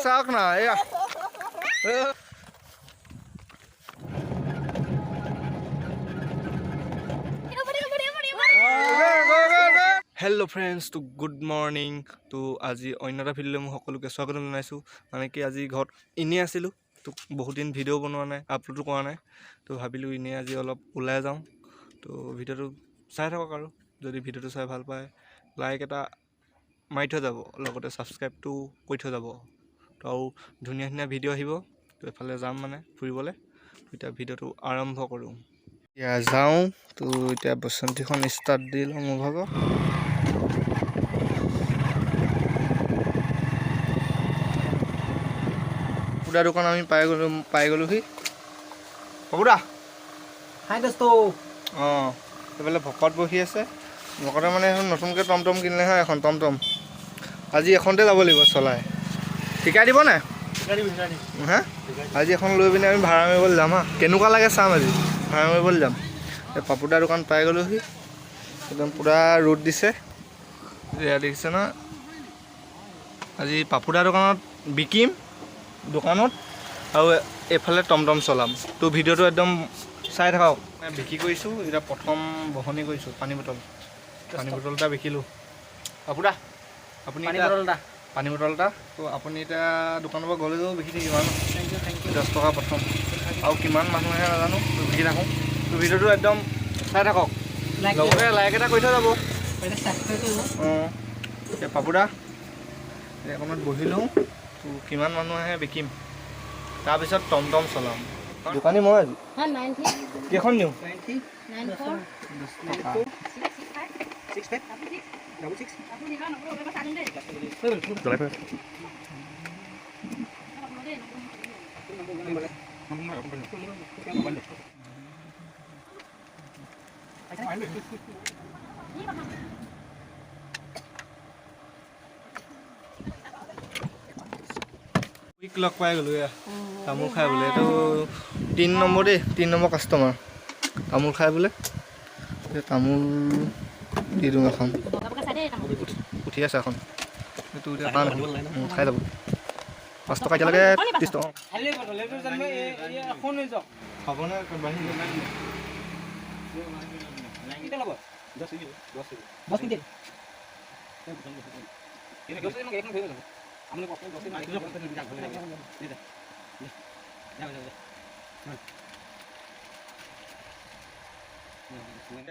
চাওক না এয়া হেল্ল' ফ্ৰেণ্ডছ তো গুড মৰ্ণিং তো আজি অন্য এটা ভিডিঅ'লৈ মই সকলোকে স্বাগতম জনাইছোঁ মানে কি আজি ঘৰত এনেই আছিলোঁ তো বহুত দিন ভিডিঅ' বনোৱা নাই আপলোডো কৰা নাই তো ভাবিলোঁ এনেই আজি অলপ ওলাই যাওঁ তো ভিডিঅ'টো চাই থাকক আৰু যদি ভিডিঅ'টো চাই ভাল পায় লাইক এটা মাৰি থৈ যাব লগতে ছাবস্ক্ৰাইবটো কৰি থৈ যাব তো আৰু ধুনীয়া ধুনীয়া ভিডিঅ' আহিব তো এফালে যাম মানে ফুৰিবলৈ এতিয়া ভিডিঅ'টো আৰম্ভ কৰোঁ এতিয়া যাওঁ তো এতিয়া বসন্তীখন ষ্টাৰ্ট দি লওঁ মোৰ ভাগৰ পুৰা দোকান আমি পাই গ'লোহি পপুদা হাই দোস্ত অঁ এইফালে ভকত বহি আছে ভকতে মানে এখন নতুনকৈ টমটম কিনিলে হয় এখন টমটম আজি এখনতে যাব লাগিব চলাই শিকাই দিব নাই হা আজি এখন লৈ পিনে আমি ভাড়া মাৰিবলৈ যাম হা কেনেকুৱা লাগে চাম আজি ভাড়া মাৰিবলৈ যাম এই পাপুদা দোকান পাই গ'লোহি একদম পূৰা ৰ'দ দিছে এয়া দেখিছে ন আজি পাপুদা দোকানত বিকিম দোকানত আৰু এইফালে টমটম চলাম তো ভিডিঅ'টো একদম চাই থাকক বিক্ৰী কৰিছোঁ এতিয়া প্ৰথম বহনি কৰিছোঁ পানী বটল এটা বিকিলোঁ পাপুদা আপুনি পানী বটল এটা তো আপুনি এতিয়া দোকানৰ পৰা গ'লেও বিকি থাকিব ন 10 টকা প্ৰথম আৰু কিমান মানুহ আহে নাজানো বিকি থাকোঁ তো ভিডিঅ'টো একদম চাই থাকক লগতে লাইক এটা কৰি থৈ যাব অঁ এতিয়া পাপুদা অকণমান বহি লওঁ তো কিমান মানুহ আহে বিকিম তাৰপিছত টমটম চলাম দোকানী মই আজি কেইখন নিওঁ লগ পাই গ'লোঁ এয়া তামোল খাই বোলে এইটো 3 নম্বৰ দেই 3 নম্বৰ কাষ্টমাৰ তামোল খাই বোলে তামোল দি দিওঁ এখন উঠি আছে এখন এইটো এতিয়া টান খাই যাব 5 টকা এতিয়ালৈকে 30 টকা খাবনে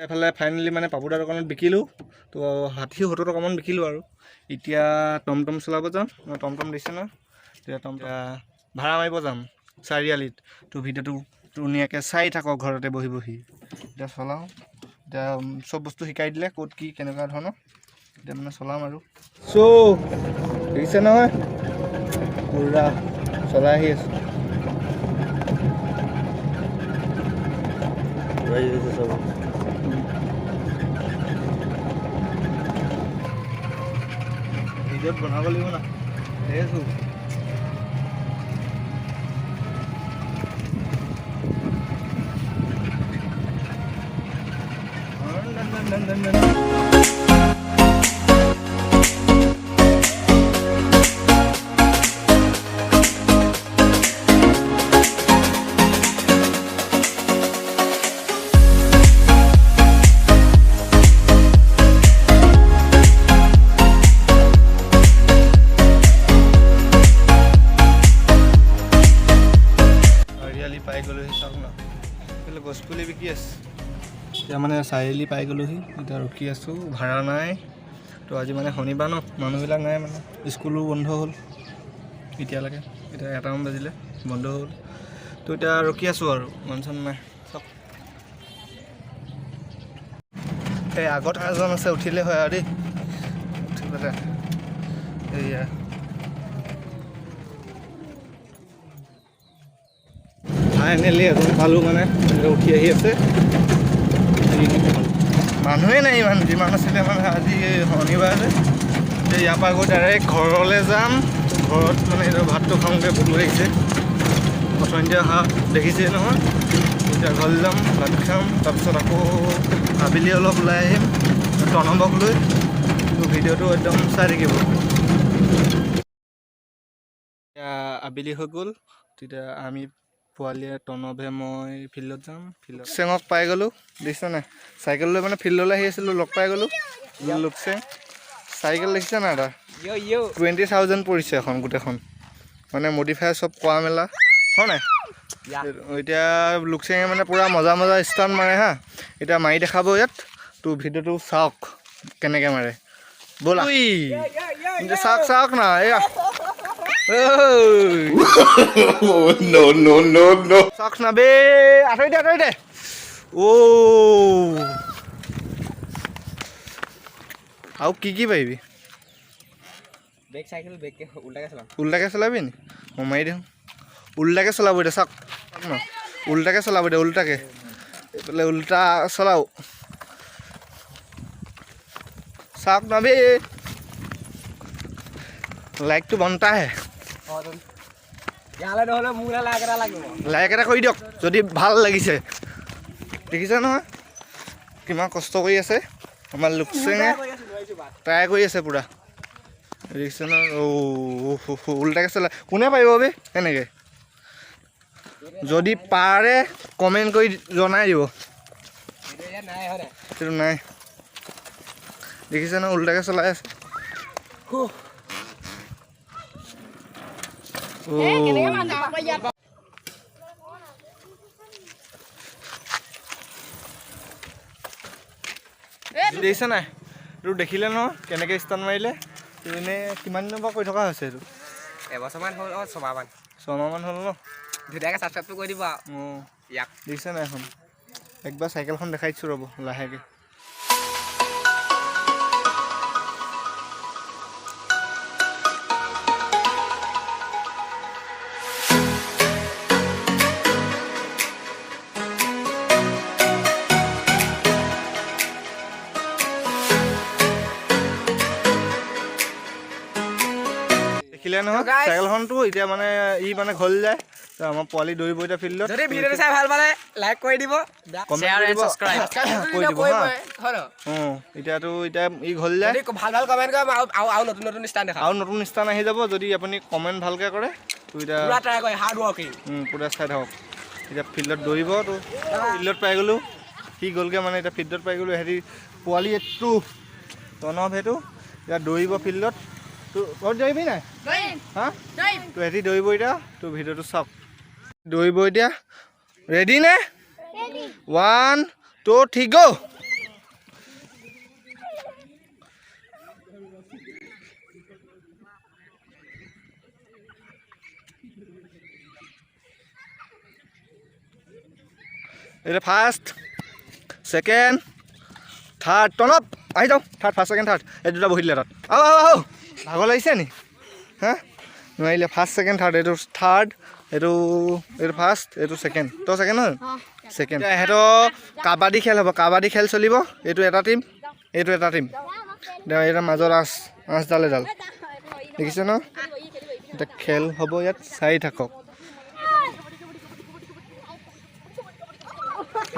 এফালে ফাইনেলি মানে পাপুদাৰ দোকানত বিকিলোঁ তো 60-70 টকামান বিকিলোঁ আৰু এতিয়া টমটম চলাব যাম টমটম দিছে ন এতিয়া ভাড়া মাৰিব যাম চাৰিআলিত তো ভিডিঅ'টো ধুনীয়াকৈ চাই থাকক ঘৰতে বহি বহি এতিয়া চলাওঁ এতিয়া চব বস্তু শিকাই দিলে ক'ত কি কেনেকুৱা ধৰণৰ এতিয়া মানে চলাম আৰু দেখিছে নহয় পুৰা চলাই আহি আছোঁ চব ভিডিঅ'ত বনাব লাগিব না দেখিছোঁ পাই গ'লোহি চাওক না এইফালে গছপুলি বিকি আছে এতিয়া মানে চাৰিআলি পাই গ'লোহি এতিয়া ৰখি আছোঁ ভাড়া নাই তো আজি মানে শনিবাৰ ন মানুহবিলাক নাই মানে স্কুলো বন্ধ হ'ল এতিয়ালৈকে এতিয়া 1টামান বাজিলে বন্ধ হ'ল তো এতিয়া ৰখি আছোঁ আৰু মানুহ নাই চাওক এই আগত এজন আছে উঠিলে হয় আৰু দেই উঠি পেলাই এয়া ফাইনেলি এজন পালোঁ মানে উঠি আহি আছে মানুহে নাই ইমান যিমান আছিলে মানে আজি শনিবাৰ যে ইয়াৰ পৰা গৈ ডাইৰেক্ট ঘৰলৈ যাম ঘৰত মানে ভাতটো খাওঁগৈ ভোক লাগিছে অথনিতে অহা দেখিছে নহয় এতিয়া ঘৰলৈ যাম ভাত খাম তাৰপিছত আকৌ আবেলি অলপ ওলাই আহিম প্ৰণৱক লৈ ভিডিঅ'টো একদম চাই থাকিব আবেলি হৈ গ'ল তেতিয়া আমি পোৱালীয়ে তনভে মই ফিল্ডত যাম লুকচেঙক পাই গ'লোঁ দেখিছা নাই চাইকেল লৈ মানে ফিল্ডলৈ আহি আছিলোঁ লগ পাই গ'লোঁ লুকচেং চাইকেল দেখিছা নাই এটা 20,000 পৰিছে এখন গোটেইখন মানে মডিফাই চব কৰা মেলা হয় নাই এতিয়া লুকচেঙে মানে পূৰা মজা ষ্টাণ্ট মাৰে হা এতিয়া মাৰি দেখাব ইয়াত তোৰ ভিডিঅ'টো চাওক কেনেকৈ মাৰে ব'লা চাওক না এয়া no চাওক না বে আঁতৰি দে আৰু কি পাৰিবি ব্ৰেক চাইকেল ব্ৰেক উল্টাকে চলাবি নি মই মাৰি দিওঁ উল্টাকে চলাব দে চাওক ন উল্টাকে চলাব দে উল্টাকে এইফালে উল্টা চলাও চাওক না বে লাইকটো বনতা হে লাইক এটা কৰি দিয়ক যদি ভাল লাগিছে দেখিছে নহয় কিমান কষ্ট কৰি আছে আমাৰ লুকচেঙে ট্ৰাই কৰি আছে পূৰা দেখিছে ন উল্টাকে চলা কোনে পাৰিব বে এনেকৈ যদি পাৰে কমেণ্ট কৰি জনাই দিব সেইটো নাই দেখিছে ন উল্টাকে চলাই আছে দেখিছে নাই এইটো দেখিলে ন কেনেকৈ ষ্টাণ্ট মাৰিলে এনেই কিমান দিনৰ পৰা কৰি থকা হৈছে এইটো এবছৰমান হ'ল ছমাহমান হ'ল ন ধুনীয়াকৈ ছাবস্ক্ৰাইবটো কৰি দিব অঁ ইয়াক দেখিছে নাই এখন একবাৰ চাইকেলখন দেখাই দিছোঁ ৰ'ব লাহেকৈ দেখিলে নহয় চাইকেলখনটো এতিয়া মানে ই মানে ঘল যায় আমাৰ পোৱালি দৌৰিব এতিয়া ফিল্ডত যদি ভিডিঅ'টো চাই ভাল পালে লাইক কৰি দিব কমেণ্ট কৰিব কৰি দিব হা এতিয়াতো এতিয়া ই ঘল যায় ভাল কমেণ্ট কৰে আৰু নতুন ষ্টাইল দেখা আৰু নতুন ষ্টাইল আহি যাব যদি আপুনি কমেণ্ট ভালকৈ কৰে তো এতিয়া পুৰা ট্ৰাই কৰে হাৰ্ড ৱৰ্কিং পুৰা চাই থাকক এতিয়া ফিল্ডত দৌৰিব তো ফিল্ডত পাই গ'লোঁ সি গ'লগৈ মানে এতিয়া ফিল্ডত পাই গ'লোঁ হেৰি পোৱালি এইটো তনভ সেইটো এতিয়া দৌৰিব ফিল্ডত তো ঘৰত দৌৰিবি নাই হা তো হেৰি দৌৰিব এতিয়া তোৰ ভিডিঅ'টো চাওক দৌৰিব এতিয়া ৰেডি নে 1 2 3 গো এটা ফাৰ্ষ্ট ছেকেণ্ড থাৰ্ড টনপ আহি যাওঁ থাৰ্ড ফাৰ্ষ্ট ছেকেণ্ড থাৰ্ড এই দুটা বহি দিলে তাত আহ ভাগৰ লাগিছে নি হা নোৱাৰিলে ফাৰ্ষ্ট ছেকেণ্ড থাৰ্ড এইটো থাৰ্ড এইটো ফাৰ্ষ্ট এইটো ছেকেণ্ড তই ছেকেণ্ড হয় ছেকেণ্ড সিহঁতৰ কাবাডী খেল হ'ব কাবাডী খেল চলিব এইটো এটা টিম এইটো এটা টিম এতিয়া মাজত আঁচডাল এডাল দেখিছে ন এতিয়া খেল হ'ব ইয়াত চাই থাকক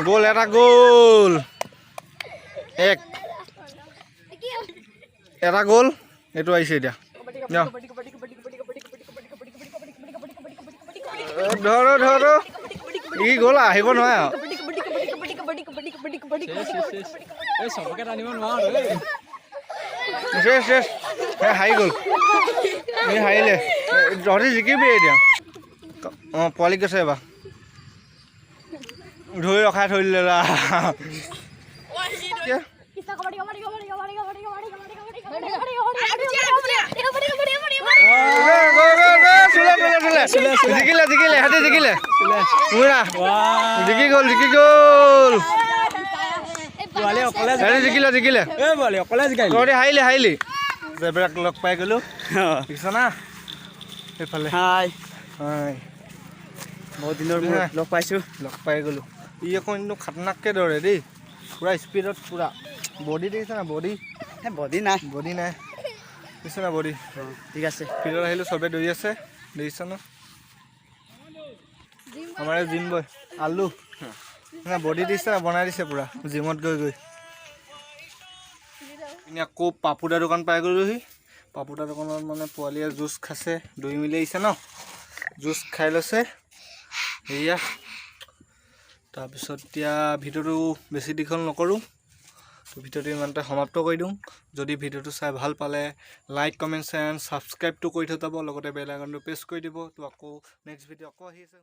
গোল এটা গোল এটা গোল এইটো আহিছে এতিয়া ধৰ ই গ'ল আহিব নোৱাৰে হাৰি গ'ল এই হাৰিলে তহঁতি জিকিবি এতিয়া অঁ পোৱালি গৈছে এবাৰ ধৰি ৰখাই থৈ দিলে জিকিলে সিহঁতি জিকিলে জিকি গ'ল জিকিলে তহঁতি হাৰিলি জেবৰাক লগ পাই গ'লোঁ দেখিছ না সেইফালে বহুত দিনৰ মূৰত লগ পাই গ'লোঁ ই আকৌ কিন্তু খাতনাককৈ দৌৰে দেই পূৰা স্পীডত পূৰা বডি দেখিছে না বডি নাই দেখিছে না বডি ঠিক আছে ফিল্ডত আহিলোঁ চবেই দৌৰি আছে দেখিছ ন আমাৰ জিম বয় আলু বডি দিছে না বনাই দিছে পূৰা জিমত গৈ আকৌ পাপুদা দোকান পাই গ'লোহি পাপুদা দোকানত মানে পোৱালীয়ে জুচ খাইছে 2 মিলি আহিছে ন জুচ খাই লৈছে এয়া তাৰপিছত এতিয়া ভিডিঅ'টো বেছি দীঘল নকৰোঁ তো ভিডিঅ'টো ইমানতে সমাপ্ত কৰি দিওঁ যদি ভিডিঅ'টো চাই ভাল পালে লাইক কমেণ্ট শ্বেয়াৰ ছাবস্ক্ৰাইবটো কৰি থৈ যাব লগতে বেল আইকনটো প্ৰেছ কৰি দিব তো আকৌ নেক্সট ভিডিঅ' আকৌ আহি আছে